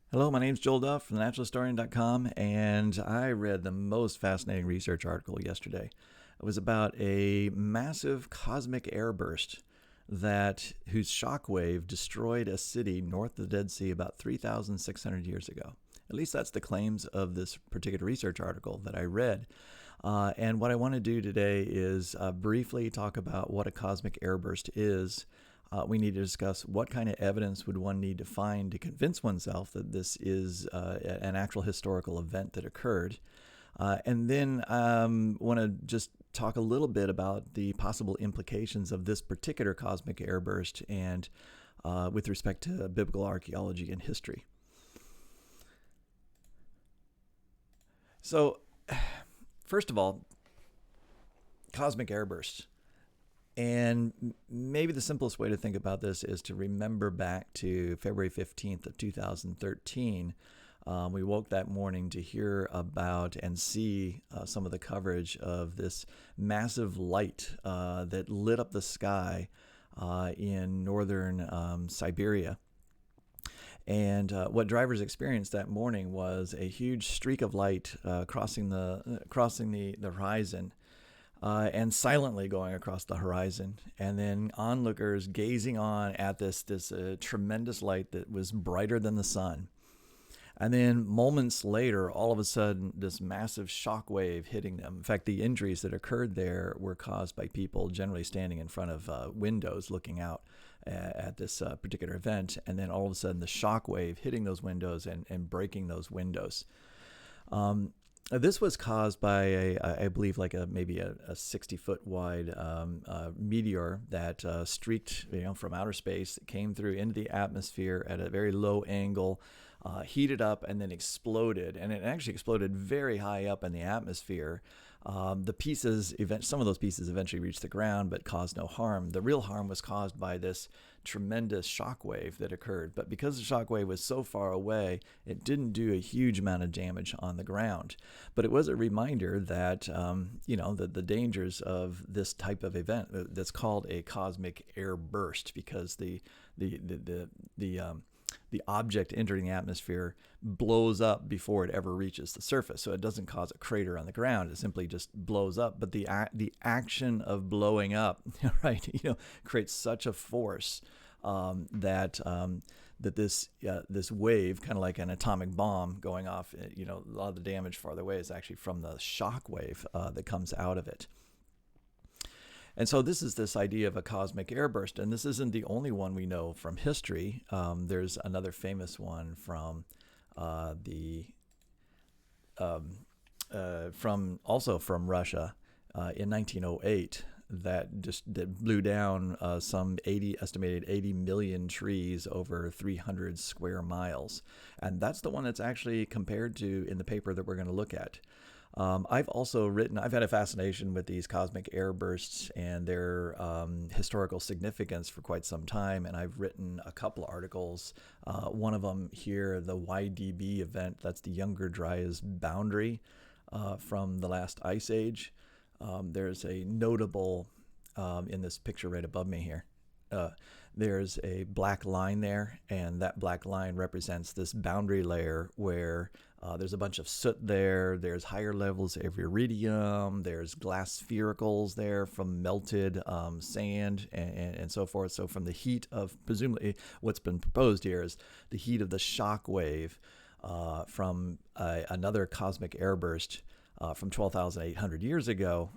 Hello, my name's Joel Duff from thenaturalhistorian.com, and I read the most fascinating research article yesterday. It was about a massive cosmic airburst whose shockwave destroyed a city north of the Dead Sea about 3,600 years ago. At least that's the claims of this particular research article that I read. And what I want to do today is briefly talk about what a cosmic airburst is. We need to discuss what kind of evidence would one need to find to convince oneself that this is an actual historical event that occurred. And then want to just talk a little bit about the possible implications of this particular cosmic airburst and with respect to biblical archaeology and history. So, first of all, cosmic airbursts. And maybe the simplest way to think about this is to remember back to February 15th of 2013. We woke that morning to hear about and see some of the coverage of this massive light that lit up the sky in northern Siberia. And what drivers experienced that morning was a huge streak of light crossing the horizon. And silently going across the horizon, and then onlookers gazing on at this tremendous light that was brighter than the sun. And then moments later, all of a sudden, this massive shock wave hitting them. In fact, the injuries that occurred there were caused by people generally standing in front of windows looking out at this particular event. And then all of a sudden, the shock wave hitting those windows and breaking those windows. This was caused by, I believe, like maybe a 60-foot wide meteor that streaked, from outer space, came through into the atmosphere at a very low angle, heated up, and then exploded. And it actually exploded very high up in the atmosphere. Some of those pieces eventually reached the ground, but caused no harm. The real harm was caused by this tremendous shockwave that occurred. But because the shockwave was so far away, it didn't do a huge amount of damage on the ground. But it was a reminder that, the dangers of this type of event that's called a cosmic airburst, because the object entering the atmosphere blows up before it ever reaches the surface. So it doesn't cause a crater on the ground. It simply just blows up. But the action of blowing up, right, creates such a force that this wave, kind of like an atomic bomb going off, a lot of the damage farther away is actually from the shock wave that comes out of it. And so this is this idea of a cosmic airburst, and this isn't the only one we know from history. There's another famous one from from Russia in 1908 that blew down some estimated 80 million trees over 300 square miles, and that's the one that's actually compared to in the paper that we're going to look at. I've had a fascination with these cosmic airbursts and their historical significance for quite some time, and I've written a couple articles. One of them here, the YDB event, that's the Younger Dryas boundary from the last ice age. There's a notable, in this picture right above me here, there's a black line there, and that black line represents this boundary layer where there's a bunch of soot there, there's higher levels of iridium, there's glass sphericals there from melted sand and so forth. So from the heat of, presumably what's been proposed here is the heat of the shock wave from another cosmic airburst from 12,800 years ago,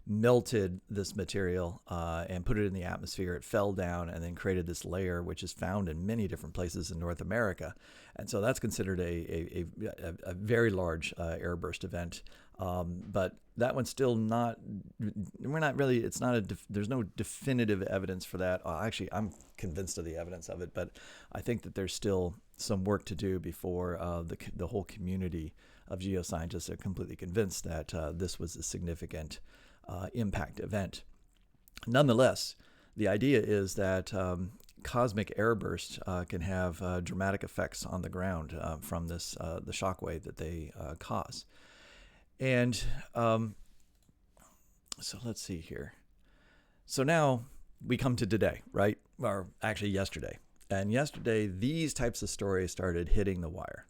melted this material and put it in the atmosphere. It fell down and then created this layer, which is found in many different places in North America. And so that's considered a very large airburst event. But that one's still not, there's no definitive evidence for that. Actually, I'm convinced of the evidence of it, but I think that there's still some work to do before the whole community of geoscientists are completely convinced that this was a significant impact event. Nonetheless, the idea is that cosmic airbursts can have dramatic effects on the ground from the shockwave that they cause. And so let's see here. So now we come to today, right? Or actually yesterday. And yesterday, these types of stories started hitting the wire.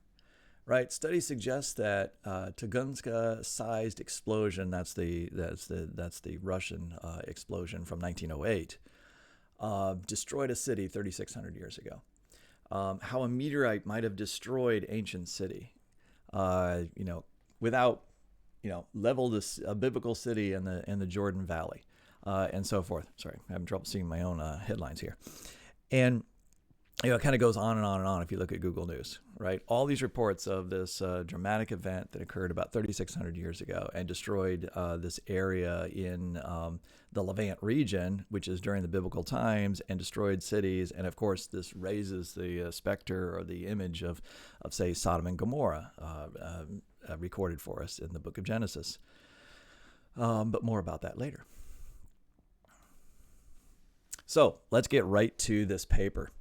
Right, studies suggest that Tunguska-sized explosion, that's the Russian explosion from 1908, destroyed a city 3,600 years ago. How a meteorite might have destroyed ancient city, without, leveled a biblical city in the Jordan Valley, and so forth. Sorry, I'm having trouble seeing my own headlines here, and it kind of goes on and on and on if you look at Google News, right? All these reports of this dramatic event that occurred about 3,600 years ago and destroyed this area in the Levant region, which is during the biblical times, and destroyed cities. And of course, this raises the specter or the image of say, Sodom and Gomorrah, recorded for us in the book of Genesis. But more about that later. So let's get right to this paper.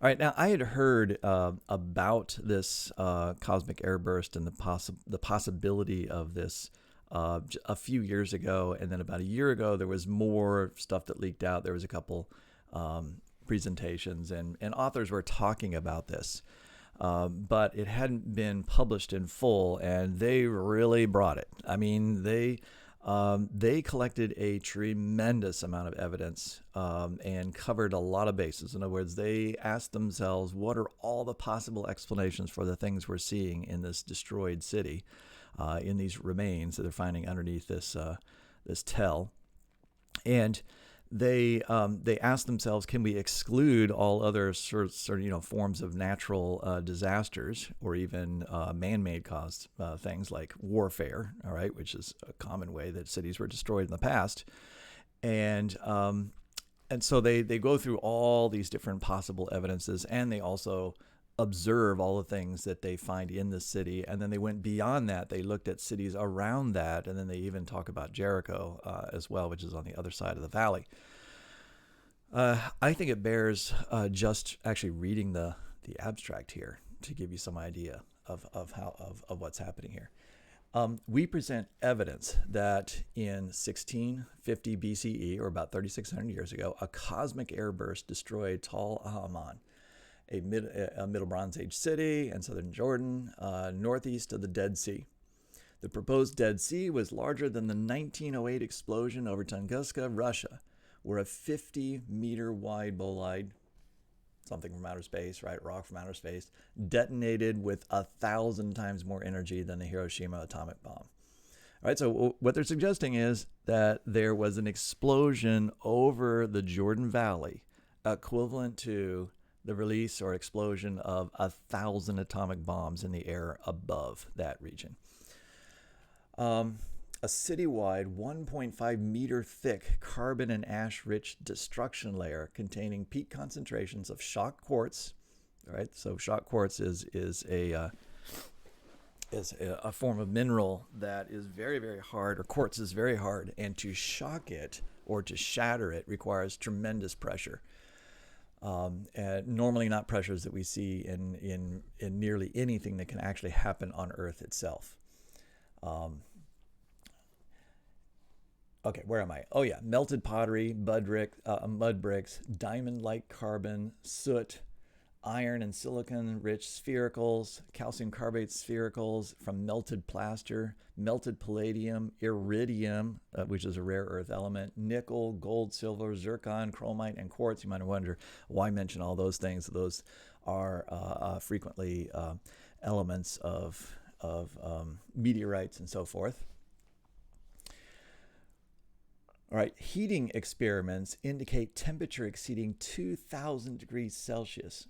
All right, now I had heard about this cosmic airburst and the possibility of this a few years ago, and then about a year ago there was more stuff that leaked out. There was a couple presentations, and authors were talking about this, but it hadn't been published in full, and they really brought it. I mean, they collected a tremendous amount of evidence and covered a lot of bases. In other words, they asked themselves, what are all the possible explanations for the things we're seeing in this destroyed city, in these remains that they're finding underneath this tell? And they asked themselves, can we exclude all other forms of natural disasters, or even man-made caused things like warfare, all right, which is a common way that cities were destroyed in the past. And so they go through all these different possible evidences, and they also observe all the things that they find in the city. And then they went beyond that. They looked at cities around that, and then they even talk about Jericho as well, which is on the other side of the valley. I think it bears just actually reading the abstract here to give you some idea of what's happening here. We present evidence that in 1650 BCE, or about 3,600 years ago, a cosmic airburst destroyed Tal Ahaman, a Middle Bronze Age city in southern Jordan, northeast of the Dead Sea. The proposed Dead Sea was larger than the 1908 explosion over Tunguska, Russia, where a 50-meter wide bolide, something from outer space, right, rock from outer space, detonated with 1,000 times more energy than the Hiroshima atomic bomb. All right, so what they're suggesting is that there was an explosion over the Jordan Valley equivalent to the release or explosion of 1,000 atomic bombs in the air above that region. A citywide 1.5 meter thick carbon and ash rich destruction layer containing peak concentrations of shock quartz. All right, so shock quartz is a form of mineral that is very, very hard, or quartz is very hard, and to shock it or to shatter it requires tremendous pressure. And normally not pressures that we see in nearly anything that can actually happen on Earth itself. Okay, where am I? Oh yeah, melted pottery, mud bricks, diamond-like carbon, soot, iron and silicon-rich sphericals, calcium carbide sphericals from melted plaster, melted palladium, iridium, which is a rare earth element, nickel, gold, silver, zircon, chromite, and quartz. You might wonder, why mention all those things? Those are frequently elements of meteorites and so forth. All right, heating experiments indicate temperature exceeding 2,000 degrees Celsius.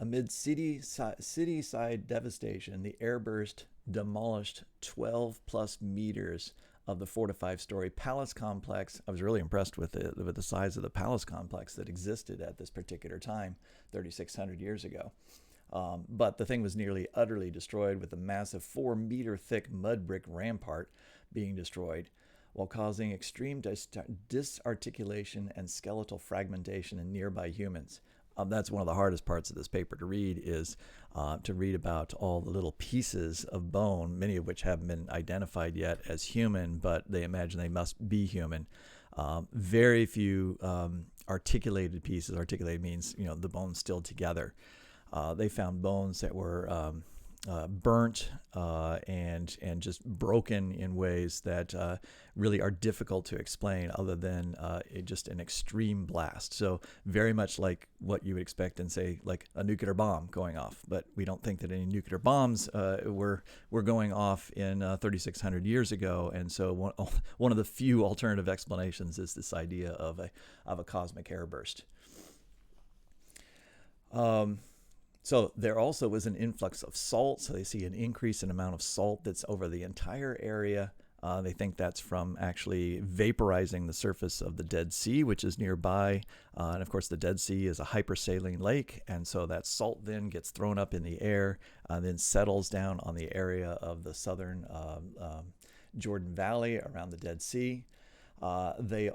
Amid city-side devastation, the airburst demolished 12 plus meters of the 4 to 5 story palace complex. I was really impressed with the size of the palace complex that existed at this particular time, 3,600 years ago. But the thing was nearly utterly destroyed, with a massive 4 meter thick mud brick rampart being destroyed, while causing extreme disarticulation and skeletal fragmentation in nearby humans. That's one of the hardest parts of this paper to read, is to read about all the little pieces of bone, many of which haven't been identified yet as human, but they imagine they must be human. Very few articulated pieces. Articulated means, the bones still together. They found bones that were burnt and just broken in ways that really are difficult to explain, other than just an extreme blast. So very much like what you would expect in, say, like a nuclear bomb going off. But we don't think that any nuclear bombs were going off in 3,600 years ago. And so one of the few alternative explanations is this idea of a cosmic airburst. So there also was an influx of salt. So they see an increase in amount of salt that's over the entire area. They think that's from actually vaporizing the surface of the Dead Sea, which is nearby. And of course, the Dead Sea is a hypersaline lake. And so that salt then gets thrown up in the air, then settles down on the area of the southern Jordan Valley around the Dead Sea. They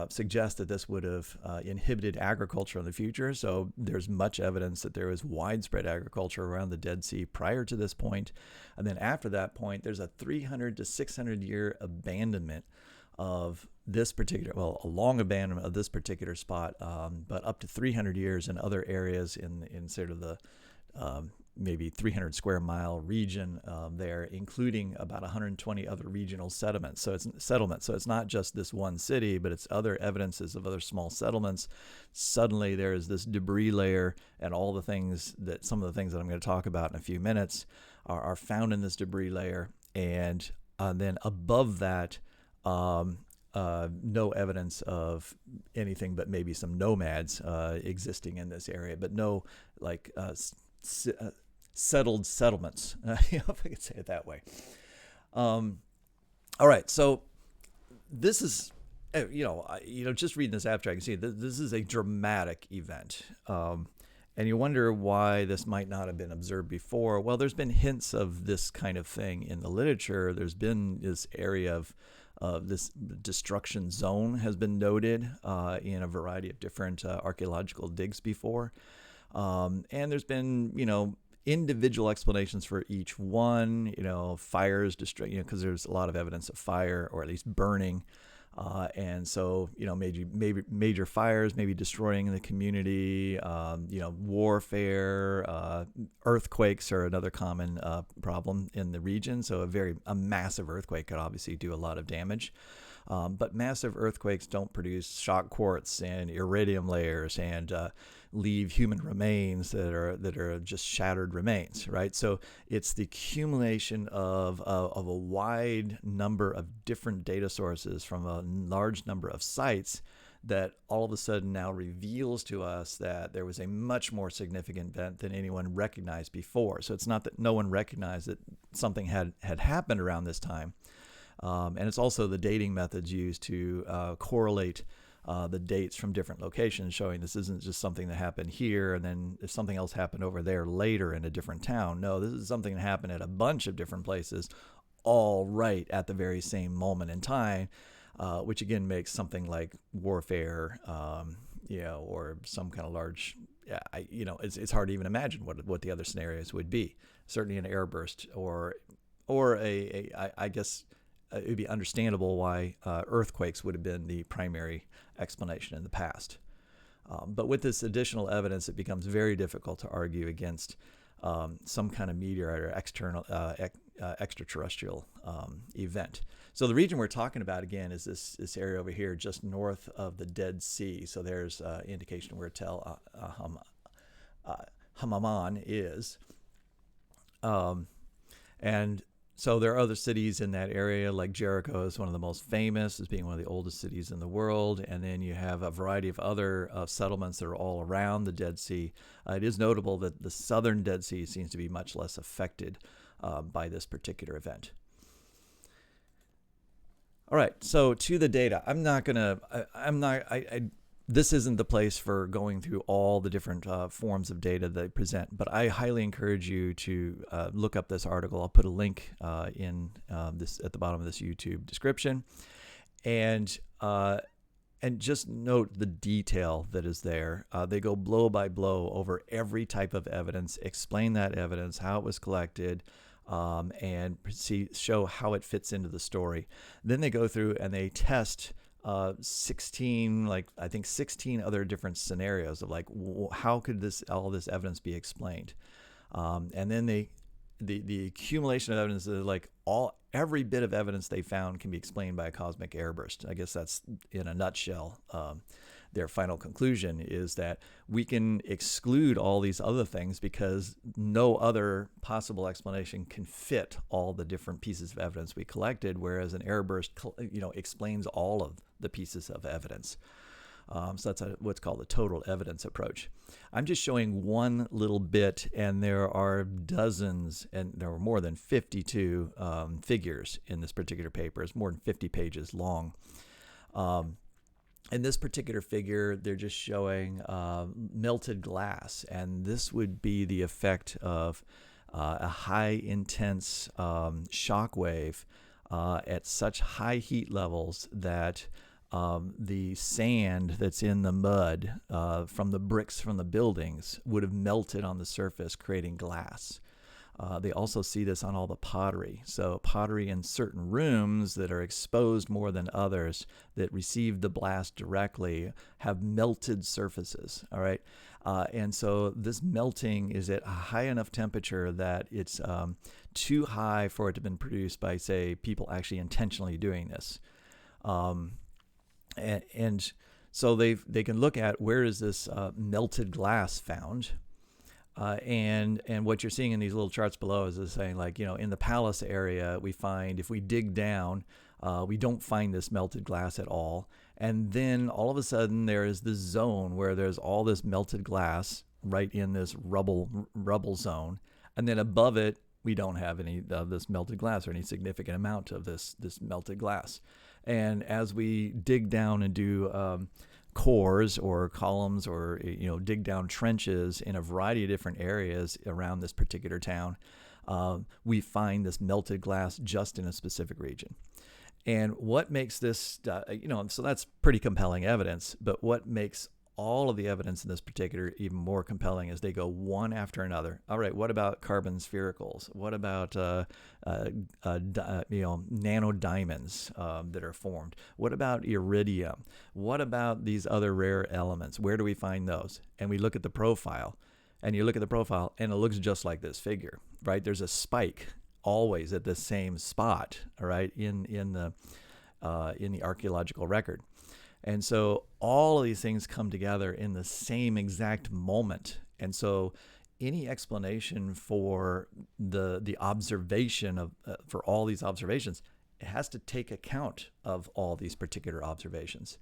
suggest that this would have inhibited agriculture in the future. So there's much evidence that there was widespread agriculture around the Dead Sea prior to this point. And then after that point, there's a 300 to 600 year abandonment of this particular, a long abandonment of this particular spot, but up to 300 years in other areas in sort of the maybe 300 square mile region there, including about 120 other regional settlements. So it's not just this one city, but it's other evidences of other small settlements. Suddenly there is this debris layer, and some of the things that I'm going to talk about in a few minutes are found in this debris layer. And then above that, no evidence of anything but maybe some nomads existing in this area, but no settled settlements, if I could say it that way. All right, so this is, just reading this abstract, you see this is a dramatic event. And you wonder why this might not have been observed before. Well, there's been hints of this kind of thing in the literature. There's been this area of this destruction zone has been noted in a variety of different archaeological digs before. And there's been, individual explanations for each one, fires, because there's a lot of evidence of fire, or at least burning. And so, major fires, maybe destroying the community, warfare, earthquakes are another common problem in the region. So a massive earthquake could obviously do a lot of damage. But massive earthquakes don't produce shock quartz and iridium layers and leave human remains that are just shattered remains, right? So it's the accumulation of a wide number of different data sources from a large number of sites that all of a sudden now reveals to us that there was a much more significant event than anyone recognized before. So it's not that no one recognized that something had happened around this time. And it's also the dating methods used to correlate the dates from different locations, showing this isn't just something that happened here and then if something else happened over there later in a different town. No, this is something that happened at a bunch of different places, all right at the very same moment in time, which again makes something like warfare, or some kind of large, it's hard to even imagine what the other scenarios would be. Certainly an airburst or I guess it would be understandable why earthquakes would have been the primary explanation in the past. But with this additional evidence, it becomes very difficult to argue against some kind of meteorite or extraterrestrial event. So the region we're talking about, again, is this area over here just north of the Dead Sea. So there's indication where Tel Hamaman is. And so there are other cities in that area, like Jericho is one of the most famous, as being one of the oldest cities in the world. And then you have a variety of other settlements that are all around the Dead Sea. It is notable that the southern Dead Sea seems to be much less affected by this particular event. All right, so to the data. This isn't the place for going through all the different forms of data they present, but I highly encourage you to look up this article. I'll put a link in this at the bottom of this YouTube description, and just note the detail that is there. They go blow by blow over every type of evidence, explain that evidence, how it was collected, and show how it fits into the story. Then they go through and they test 16, like I think 16 other different scenarios of like how could all this evidence be explained, and then the accumulation of evidence is like every bit of evidence they found can be explained by a cosmic airburst. I guess that's in a nutshell. Their final conclusion is that we can exclude all these other things because no other possible explanation can fit all the different pieces of evidence we collected, whereas an airburst, explains all of the pieces of evidence. So that's what's called a total evidence approach. I'm just showing one little bit, and there are dozens, and there were more than 52 figures in this particular paper. It's more than 50 pages long. In this particular figure, they're just showing melted glass, and this would be the effect of a high intense shock wave at such high heat levels that the sand that's in the mud from the bricks from the buildings would have melted on the surface, creating glass. They also see this on all the pottery. So pottery in certain rooms that are exposed more than others that receive the blast directly have melted surfaces, all right? And so this melting is at a high enough temperature that it's too high for it to have been produced by, say, people actually intentionally doing this. And so they can look at where is this melted glass found. And what you're seeing in these little charts below is saying, like, in the palace area, we find if we dig down, we don't find this melted glass at all. And then all of a sudden there is this zone where there's all this melted glass right in this rubble zone. And then above it, we don't have any of this melted glass or any significant amount of this melted glass. And as we dig down and do cores or columns or dig down trenches in a variety of different areas around this particular town, we find this melted glass just in a specific region. And what makes this, so that's pretty compelling evidence, but what makes all of the evidence in this particular even more compelling is they go one after another. All right, what about carbon sphericals? What about nano-diamonds that are formed? What about iridium? What about these other rare elements? Where do we find those? And we look at the profile, and you look at the profile, and it looks just like this figure, right? There's a spike always at the same spot, all right, in the archaeological record. And so all of these things come together in the same exact moment. And so any explanation for the observation of for all these observations, it has to take account of all these particular observations.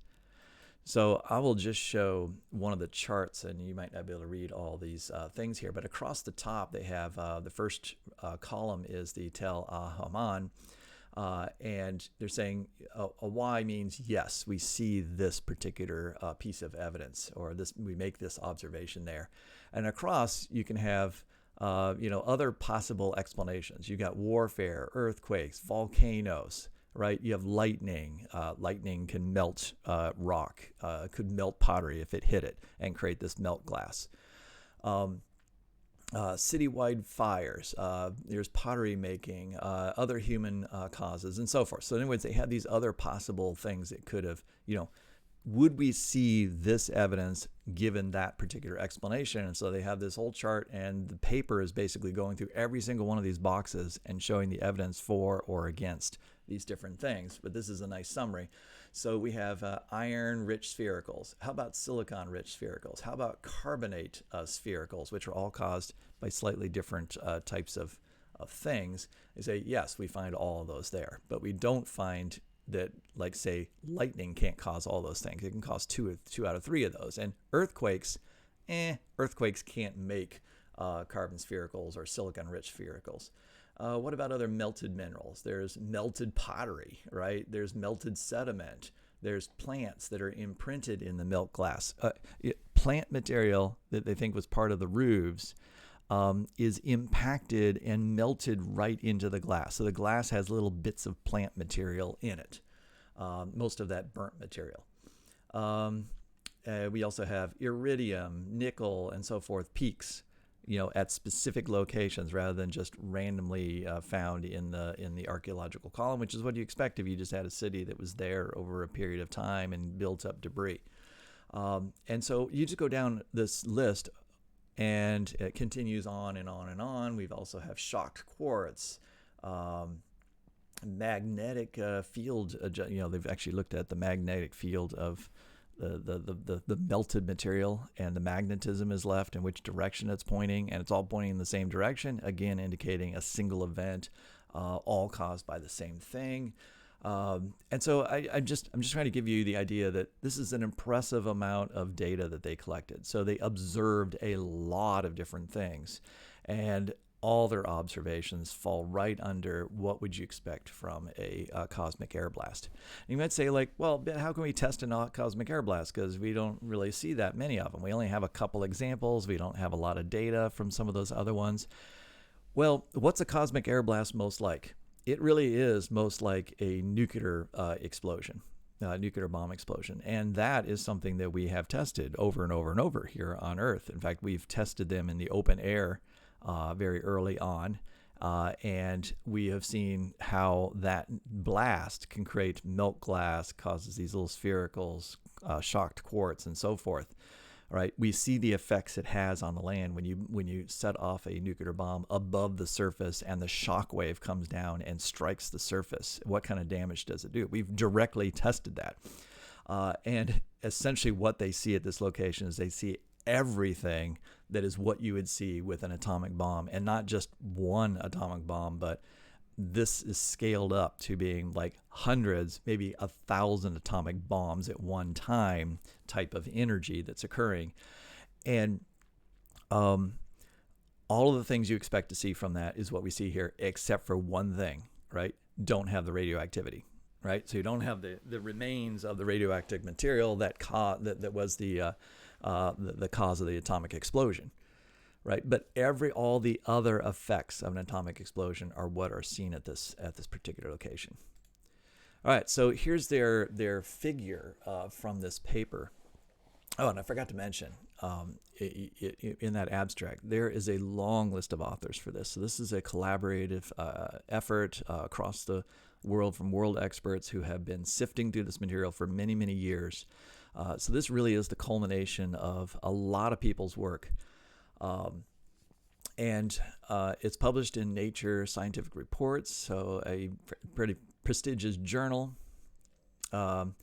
So I will just show one of the charts, and you might not be able to read all these things here, but across the top they have the first column is the Tel Haman. And they're saying a Y means yes, we see this particular piece of evidence, or we make this observation there. And across you can have other possible explanations. You got warfare, earthquakes, volcanoes, right? You have lightning. Lightning can melt rock, could melt pottery if it hit it and create this melt glass. Citywide fires, there's pottery making, other human causes, and so forth. So in other words, they had these other possible things that could have, would we see this evidence given that particular explanation? And so they have this whole chart, and the paper is basically going through every single one of these boxes and showing the evidence for or against these different things. But this is a nice summary. So we have iron-rich sphericals. How about silicon-rich sphericals? How about carbonate sphericals, which are all caused by slightly different types of things? They say, yes, we find all of those there. But we don't find that, like, say, lightning can't cause all those things. It can cause two out of three of those. And earthquakes can't make carbon sphericals or silicon-rich sphericals. What about other melted minerals? There's melted pottery, right? There's melted sediment. There's plants that are imprinted in the melt glass. Plant material that they think was part of the roofs is impacted and melted right into the glass. So the glass has little bits of plant material in it, most of that burnt material. We also have iridium, nickel, and so forth, peaks. at specific locations rather than just randomly found in the archaeological column, which is what you expect if you just had a city that was there over a period of time and built up debris. And so you just go down this list, and it continues on and on and on. We've also have shocked quartz, magnetic field. They've actually looked at the magnetic field of the melted material, and the magnetism is left and which direction it's pointing, and it's all pointing in the same direction, again indicating a single event, all caused by the same thing. And so I'm just trying to give you the idea that this is an impressive amount of data that they collected. So they observed a lot of different things, and all their observations fall right under what would you expect from a cosmic air blast. And you might say, like, well, Ben, how can we test a cosmic air blast? Because we don't really see that many of them. We only have a couple examples. We don't have a lot of data from some of those other ones. Well, what's a cosmic air blast most like? It really is most like a nuclear explosion, nuclear bomb explosion. And that is something that we have tested over and over and over here on Earth. In fact, we've tested them in the open air very early on. And we have seen how that blast can create melt glass, causes these little sphericals, shocked quartz, and so forth. Right, we see the effects it has on the land when you set off a nuclear bomb above the surface and the shock wave comes down and strikes the surface. What kind of damage does it do? We've directly tested that. And essentially what they see at this location is they see everything that is what you would see with an atomic bomb, and not just one atomic bomb, but this is scaled up to being like hundreds, maybe 1,000 atomic bombs at one time type of energy that's occurring. And all of the things you expect to see from that is what we see here, except for one thing, right? Don't have the radioactivity, right? So you don't have the remains of the radioactive material that was the cause of the atomic explosion. Right, but all the other effects of an atomic explosion are what are seen at this particular location. All right, so here's their figure from this paper. Oh, and I forgot to mention, in that abstract, there is a long list of authors for this. So this is a collaborative effort across the world from world experts who have been sifting through this material for many, many years. So this really is the culmination of a lot of people's work. And it's published in Nature Scientific Reports, so a pretty prestigious journal. And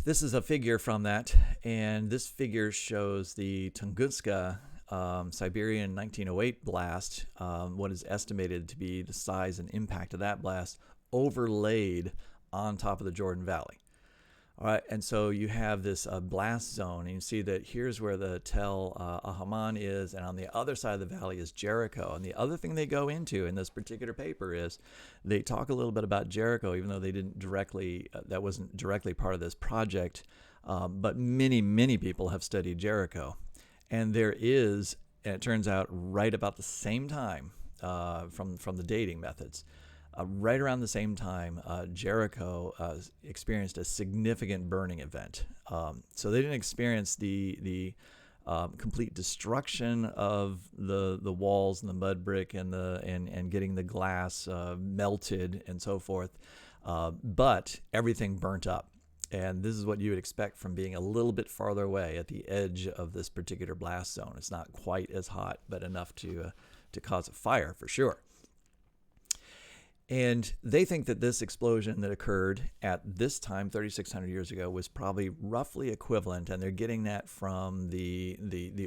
this is a figure from that, and this figure shows the Tunguska Siberian 1908 blast, what is estimated to be the size and impact of that blast, overlaid on top of the Jordan Valley. All right, and so you have this blast zone, and you see that here's where the Tel Ahaman is, and on the other side of the valley is Jericho. And the other thing they go into in this particular paper is they talk a little bit about Jericho, even though they didn't directly, that wasn't directly part of this project, but many, many people have studied Jericho. And there is, and it turns out right about the same time from the dating methods, right around the same time, Jericho experienced a significant burning event. So they didn't experience the complete destruction of the walls and the mud brick and getting the glass melted and so forth, but everything burnt up. And this is what you would expect from being a little bit farther away at the edge of this particular blast zone. It's not quite as hot, but enough to cause a fire for sure. And they think that this explosion that occurred at this time, 3,600 years ago, was probably roughly equivalent, and they're getting that from the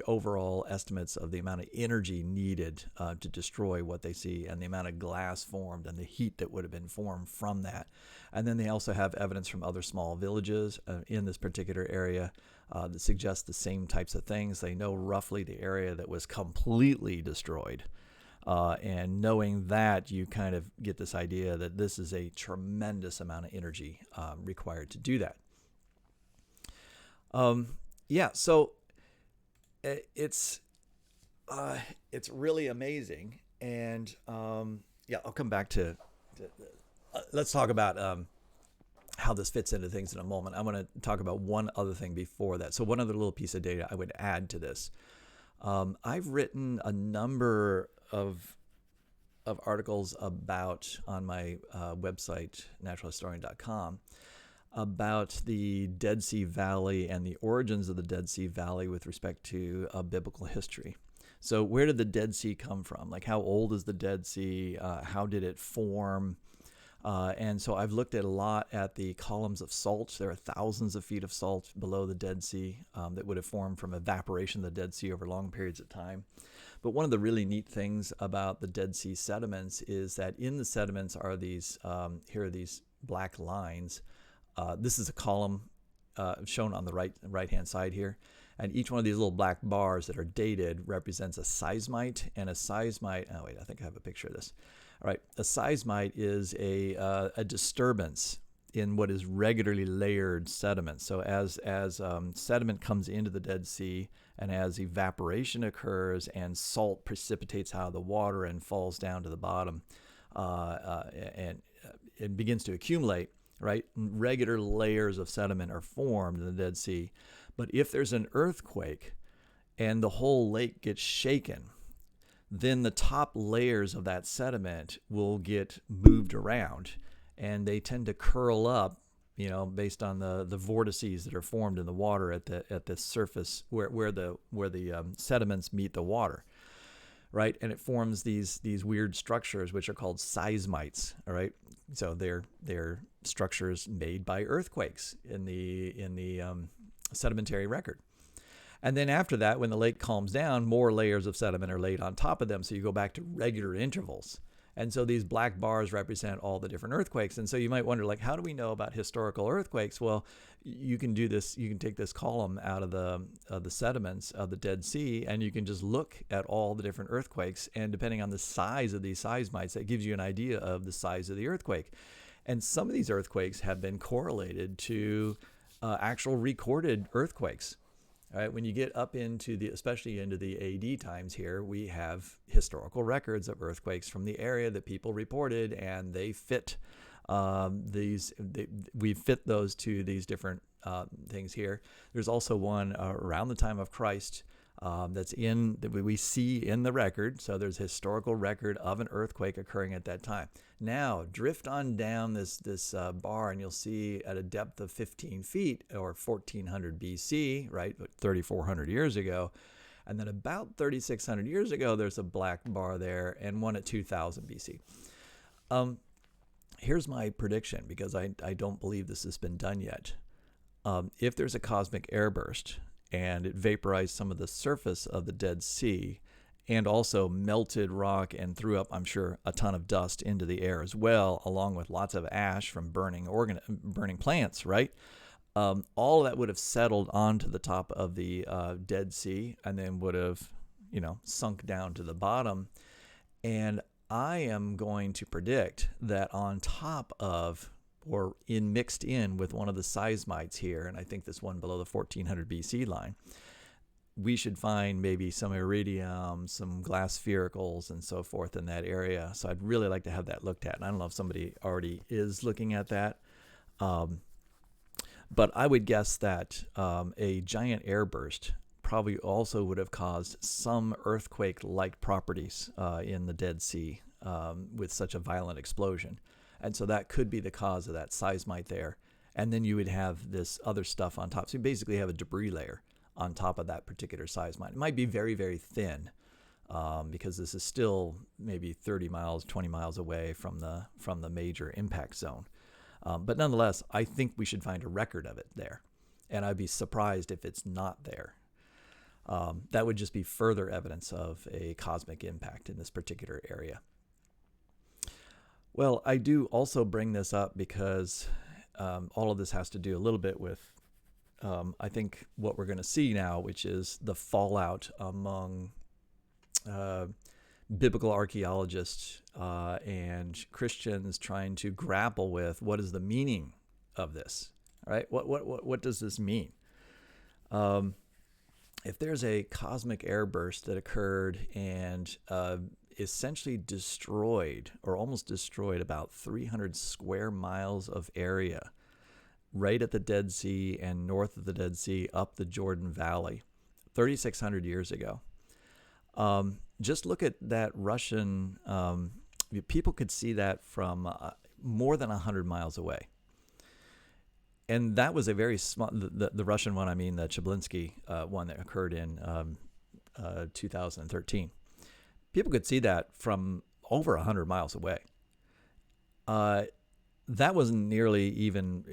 overall estimates of the amount of energy needed to destroy what they see, and the amount of glass formed and the heat that would have been formed from that. And then they also have evidence from other small villages in this particular area that suggests the same types of things. They know roughly the area that was completely destroyed. And knowing that, you kind of get this idea that this is a tremendous amount of energy required to do that. So it's really amazing. And I'll come back to let's talk about how this fits into things in a moment. I want to talk about one other thing before that. So one other little piece of data I would add to this. I've written a number of articles about on my website, naturalhistorian.com, about the Dead Sea Valley and the origins of the Dead Sea Valley with respect to biblical history. So where did the Dead Sea come from? Like, how old is the Dead Sea? How did it form? And so I've looked at a lot at the columns of salt. There are thousands of feet of salt below the Dead Sea that would have formed from evaporation of the Dead Sea over long periods of time. But one of the really neat things about the Dead Sea sediments is that in the sediments are these, here are these black lines. This is a column shown on the right-hand side here. And each one of these little black bars that are dated represents a seismite. And a seismite, oh wait, I think I have a picture of this. All right, a seismite is a disturbance in what is regularly layered sediment. So as sediment comes into the Dead Sea and as evaporation occurs and salt precipitates out of the water and falls down to the bottom and it begins to accumulate, right? Regular layers of sediment are formed in the Dead Sea. But if there's an earthquake and the whole lake gets shaken, then the top layers of that sediment will get moved around, and they tend to curl up, based on the vortices that are formed in the water at the surface where the sediments meet the water, right? And it forms these weird structures which are called seismites. All right, so they're structures made by earthquakes in the sedimentary record. And then after that, when the lake calms down, more layers of sediment are laid on top of them. So you go back to regular intervals. And so these black bars represent all the different earthquakes. And so you might wonder, like, how do we know about historical earthquakes? Well, you can do this. You can take this column out of the sediments of the Dead Sea, and you can just look at all the different earthquakes. And depending on the size of these seismites, that gives you an idea of the size of the earthquake. And some of these earthquakes have been correlated to actual recorded earthquakes. All right, when you get up especially into the AD times here, we have historical records of earthquakes from the area that people reported, and they fit we fit those to these different things here. There's also one around the time of Christ that we see in the record. So there's a historical record of an earthquake occurring at that time. Now, drift on down this bar, and you'll see at a depth of 15 feet, or 1400 BC, right, 3,400 years ago. And then about 3,600 years ago, there's a black bar there, and one at 2000 BC. Here's my prediction, because I don't believe this has been done yet. If there's a cosmic airburst, and it vaporized some of the surface of the Dead Sea, and also melted rock and threw up, I'm sure, a ton of dust into the air as well, along with lots of ash from burning plants, right? All of that would have settled onto the top of the Dead Sea, and then would have, sunk down to the bottom. And I am going to predict that on top of, or mixed in with one of the seismites here, and I think this one below the 1400 BC line, we should find maybe some iridium, some glass sphericals, and so forth in that area. So I'd really like to have that looked at. And I don't know if somebody already is looking at that. But I would guess that a giant airburst probably also would have caused some earthquake-like properties in the Dead Sea with such a violent explosion. And so that could be the cause of that seismite there. And then you would have this other stuff on top. So you basically have a debris layer on top of that particular seismite. It might be very, very thin because this is still maybe 30 miles, 20 miles away from the major impact zone. But nonetheless, I think we should find a record of it there. And I'd be surprised if it's not there. That would just be further evidence of a cosmic impact in this particular area. Well, I do also bring this up because all of this has to do a little bit with, I think, what we're going to see now, which is the fallout among biblical archaeologists and Christians trying to grapple with what is the meaning of this. All right, what does this mean? If there's a cosmic airburst that occurred and essentially destroyed, or almost destroyed, about 300 square miles of area right at the Dead Sea and north of the Dead Sea up the Jordan Valley 3,600 years ago. Just look at that Russian. People could see that from more than 100 miles away. And that was a very small, the Russian one, I mean, the Chablinsky one that occurred in 2013. People could see that from over 100 miles away. That wasn't nearly even,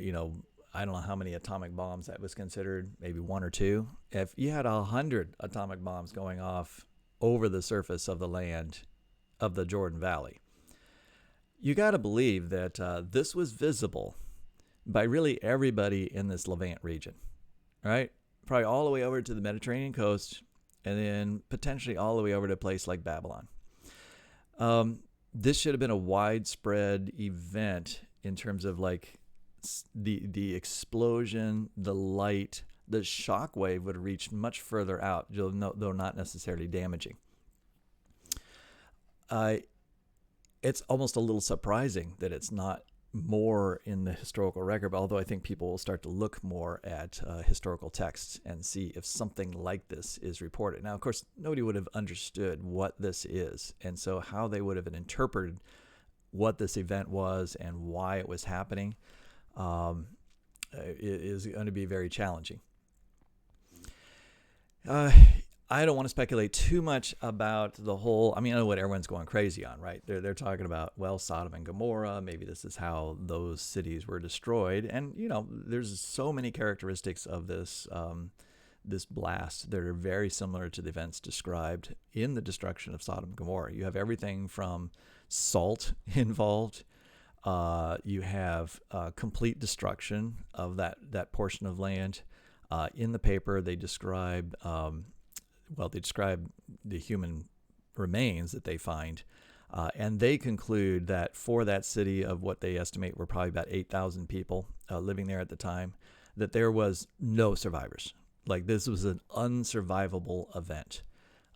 I don't know how many atomic bombs that was considered, maybe one or two. If you had 100 atomic bombs going off over the surface of the land of the Jordan Valley, you got to believe that this was visible by really everybody in this Levant region, right? Probably all the way over to the Mediterranean coast, and then potentially all the way over to a place like Babylon. This should have been a widespread event in terms of like the explosion, the light, the shockwave would have reached much further out, though not necessarily damaging. It's almost a little surprising that it's not more in the historical record, although I think people will start to look more at historical texts and see if something like this is reported. Now, of course, nobody would have understood what this is, and so how they would have interpreted what this event was and why it was happening is going to be very challenging. I don't want to speculate too much about the whole. I mean, I know what everyone's going crazy on, right? They're talking about, well, Sodom and Gomorrah. Maybe this is how those cities were destroyed. And there's so many characteristics of this this blast that are very similar to the events described in the destruction of Sodom and Gomorrah. You have everything from salt involved. You have complete destruction of that portion of land. In the paper, they describe. They describe the human remains that they find, and they conclude that for that city of what they estimate were probably about 8,000 people living there at the time, that there was no survivors. Like, this was an unsurvivable event.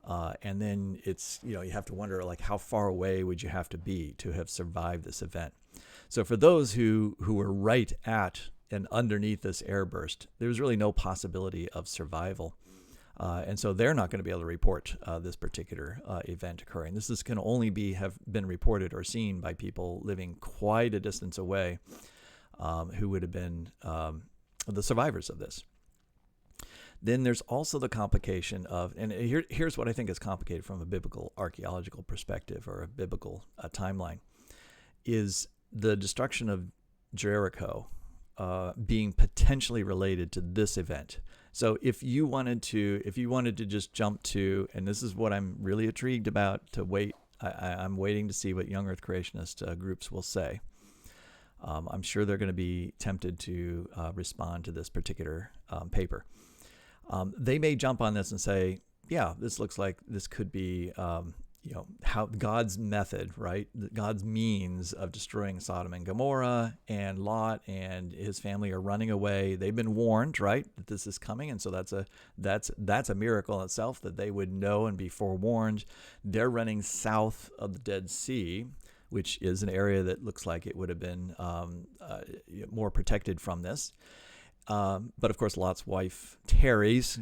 And then it's, you have to wonder, like, how far away would you have to be to have survived this event? So for those who were right at and underneath this airburst, there's really no possibility of survival. And so they're not going to be able to report this particular event occurring. This can only have been reported or seen by people living quite a distance away, who would have been the survivors of this. Then there's also the complication of, and here's what I think is complicated from a biblical archaeological perspective or a biblical timeline, is the destruction of Jericho being potentially related to this event. So if you wanted to just jump to, and this is what I'm really intrigued about, I'm waiting to see what young Earth creationist groups will say. I'm sure they're going to be tempted to respond to this particular paper. They may jump on this and say, yeah, this looks like this could be, how God's method, right? God's means of destroying Sodom and Gomorrah, and Lot and his family are running away. They've been warned, right, that this is coming, and so that's a miracle in itself that they would know and be forewarned. They're running south of the Dead Sea, which is an area that looks like it would have been more protected from this. But of course, Lot's wife tarries,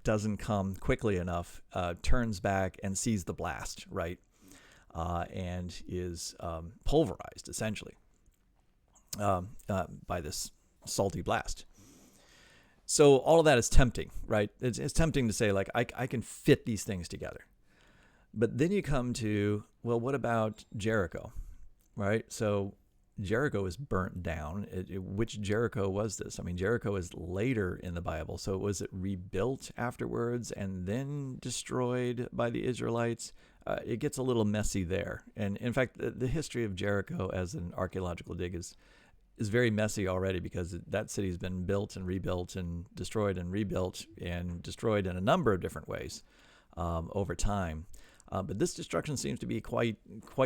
doesn't come quickly enough, turns back and sees the blast, right? And is pulverized, essentially, by this salty blast. So all of that is tempting, right? It's tempting to say, like, I can fit these things together. But then you come to, well, what about Jericho, right? So Jericho is burnt down. Which Jericho was this? I mean, Jericho is later in the Bible. So was it rebuilt afterwards and then destroyed by the Israelites? It gets a little messy there. And in fact, the history of Jericho as an archaeological dig is very messy already, because that city has been built and rebuilt and destroyed and rebuilt and destroyed in a number of different ways over time. But this destruction seems to be quite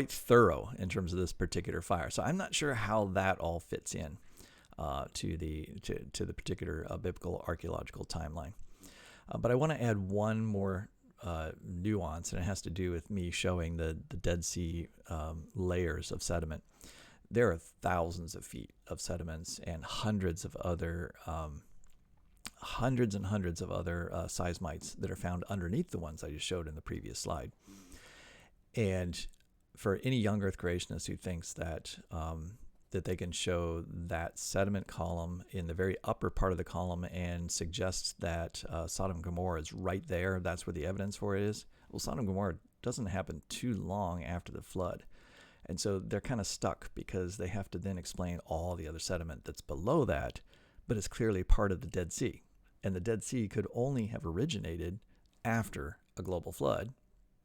thorough in terms of this particular fire. So I'm not sure how that all fits in to the particular biblical archaeological timeline. But I want to add one more nuance, and it has to do with me showing the Dead Sea layers of sediment. There are thousands of feet of sediments and hundreds of other hundreds and hundreds of other seismites that are found underneath the ones I just showed in the previous slide. And for any young Earth creationist who thinks that that they can show that sediment column in the very upper part of the column and suggests that Sodom and Gomorrah is right there, that's where the evidence for it is. Well, Sodom and Gomorrah doesn't happen too long after the flood. And so they're kind of stuck because they have to then explain all the other sediment that's below that, but it's clearly part of the Dead Sea. And the Dead Sea could only have originated after a global flood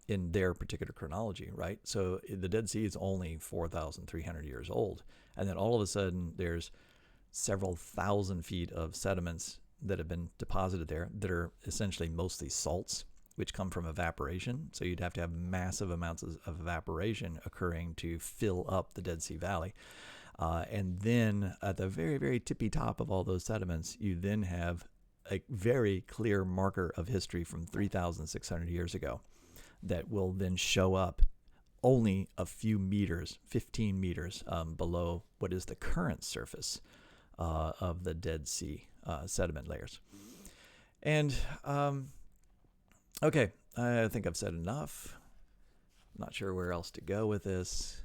in their particular chronology, right? So the Dead Sea is only 4,300 years old. And then all of a sudden there's several thousand feet of sediments that have been deposited there that are essentially mostly salts, which come from evaporation. So you'd have to have massive amounts of evaporation occurring to fill up the Dead Sea Valley. And then at the very, very tippy top of all those sediments, you then have a very clear marker of history from 3,600 years ago that will then show up only a few meters, 15 meters below what is the current surface of the Dead Sea sediment layers. And okay, I think I've said enough. I'm not sure where else to go with this.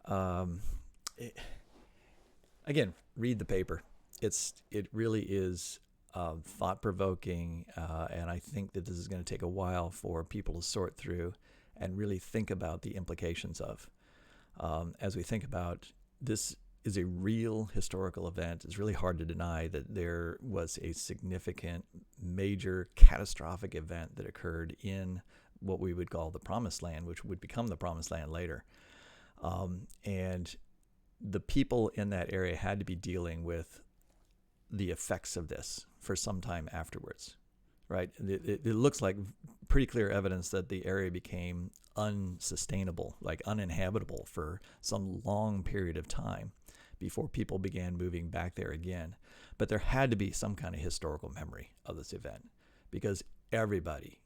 Again, read the paper. It really is thought-provoking, and I think that this is going to take a while for people to sort through and really think about the implications of. As we think about this is a real historical event, it's really hard to deny that there was a significant, major, catastrophic event that occurred in what we would call the Promised Land, which would become the Promised Land later. And the people in that area had to be dealing with the effects of this for some time afterwards, right? It looks like pretty clear evidence that the area became unsustainable, like uninhabitable for some long period of time before people began moving back there again. But there had to be some kind of historical memory of this event because everybody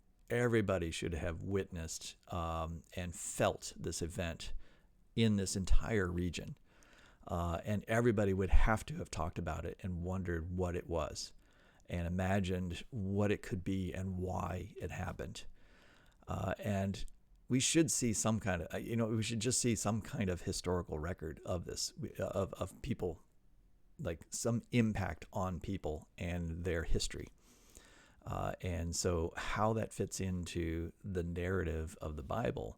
should have witnessed and felt this event in this entire region. And everybody would have to have talked about it and wondered what it was and imagined what it could be and why it happened. And we should see some kind of, we should just see some kind of historical record of this, of people, like some impact on people and their history. And so how that fits into the narrative of the Bible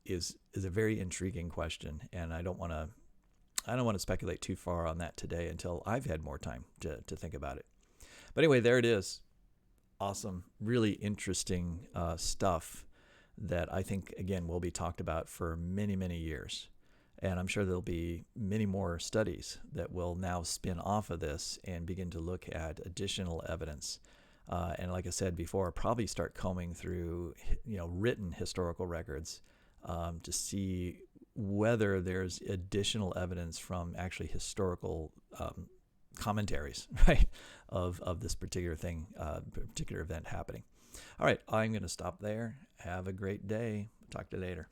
is a very intriguing question, and I don't want to speculate too far on that today until I've had more time to think about it. But anyway, there it is. Awesome, really interesting stuff that I think, again, will be talked about for many, many years. And I'm sure there'll be many more studies that will now spin off of this and begin to look at additional evidence. And like I said before, probably start combing through, written historical records to see whether there's additional evidence from actually historical commentaries, right, of this particular thing, particular event happening. All right, I'm going to stop there. Have a great day. Talk to you later.